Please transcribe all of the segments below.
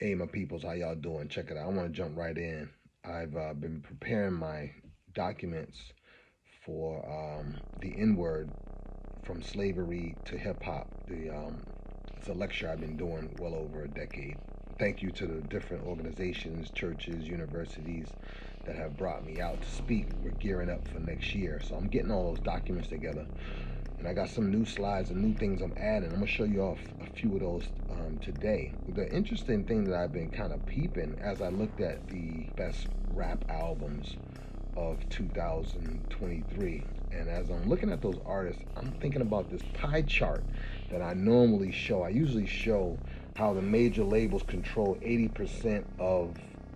Hey, my peoples, how y'all doing? Check it out. I want to jump right in. I've been preparing my documents for the N word from slavery to hip hop. It's a lecture I've been doing well over a decade. Thank you to the different organizations, churches, universities that have brought me out to speak. We're gearing up for next year, so I'm getting all those documents together. And I got some new slides and new things I'm adding. I'm gonna show you off a few of those today. The interesting thing that I've been kind of peeping as I looked at the best rap albums of 2023, and as I'm looking at those artists, I'm thinking about this pie chart that I normally show. I usually show how the major labels control 80% of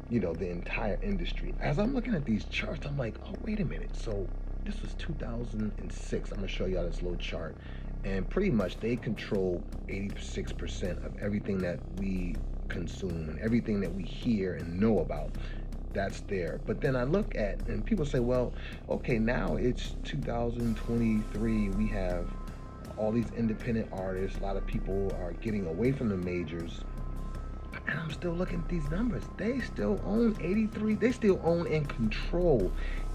the entire industry. As I'm looking at these charts, I'm like, oh, wait a minute. So this was 2006. I'm gonna show y'all this little chart, and pretty much they control 86% of everything that we consume and everything that we hear and know about. That's there. But then I look at, and people say, well, okay, now it's 2023. We have all these independent artists. A lot of people are getting away from the majors. And I'm still looking at these numbers. They still own 83. They still own and control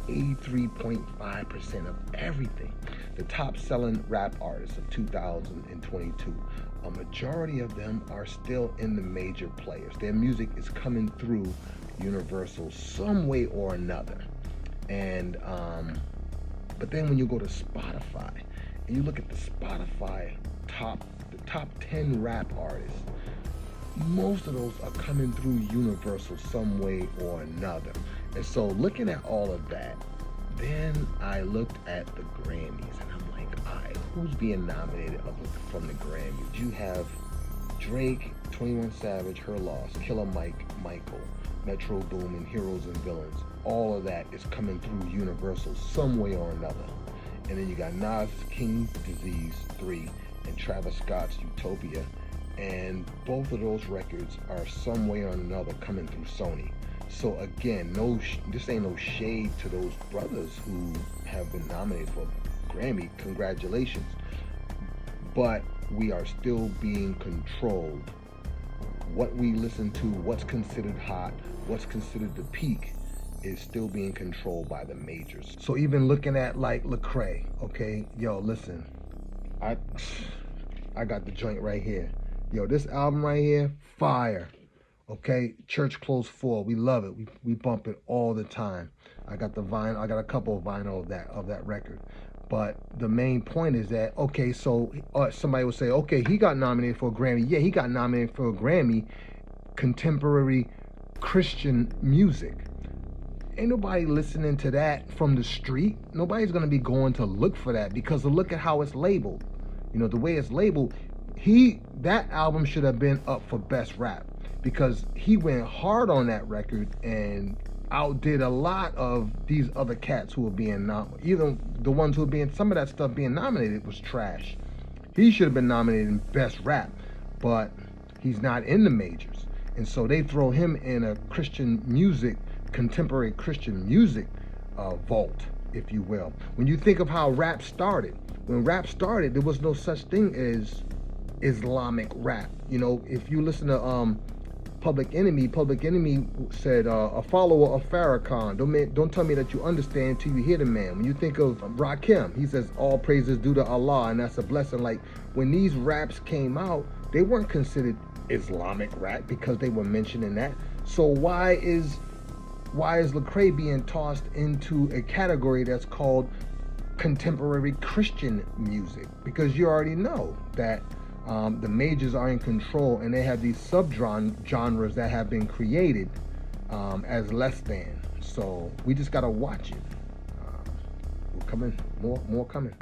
83.5% of everything. The top selling rap artists of 2022, a majority of them are still in the major players. Their music is coming through Universal some way or another. And but then when you go to Spotify and you look at the Spotify the top 10 rap artists, most of those are coming through Universal some way or another. And so looking at all of that, then I looked at the Grammys and I'm like, all right, who's being nominated from the Grammys? You have Drake, 21 Savage, Her Loss, Killer Mike, Michael, Metro Boomin, Heroes and Villains. All of that is coming through Universal some way or another. And then you got Nas, King's Disease 3, and Travis Scott's Utopia. And both of those records are some way or another coming through Sony. So again, this ain't no shade to those brothers who have been nominated for Grammy. Congratulations. But we are still being controlled. What we listen to, what's considered hot, what's considered the peak, is still being controlled by the majors. So even looking at like Lecrae, okay, yo, listen, I got the joint right here. Yo, this album right here, fire. Okay, Church Close 4, we love it. We bump it all the time. I got the vinyl. I got a couple of vinyl of that record. But the main point is that, okay, so somebody would say, okay, he got nominated for a Grammy. Yeah, he got nominated for a Grammy, contemporary Christian music. Ain't nobody listening to that from the street. Nobody's gonna be going to look for that because look at how it's labeled. The way it's labeled, that album should have been up for best rap because he went hard on that record and outdid a lot of these other cats who were being nominated. Even the ones who were being, some of that stuff being nominated was trash. He should have been nominated in best rap, but he's not in the majors. And so they throw him in a Christian music, contemporary Christian music vault, if you will. When you think of how rap started, when rap started, there was no such thing as Islamic rap. If you listen to Public Enemy said, a follower of Farrakhan. Don't tell me that you understand till you hear the man. When you think of Rakim, he says, all praises due to Allah, and that's a blessing. Like, when these raps came out, they weren't considered Islamic rap because they were mentioning that. So why is Lecrae being tossed into a category that's called contemporary Christian music? Because you already know that the majors are in control and they have these sub-genres that have been created as less than. So we just got to watch it. We're coming, more coming.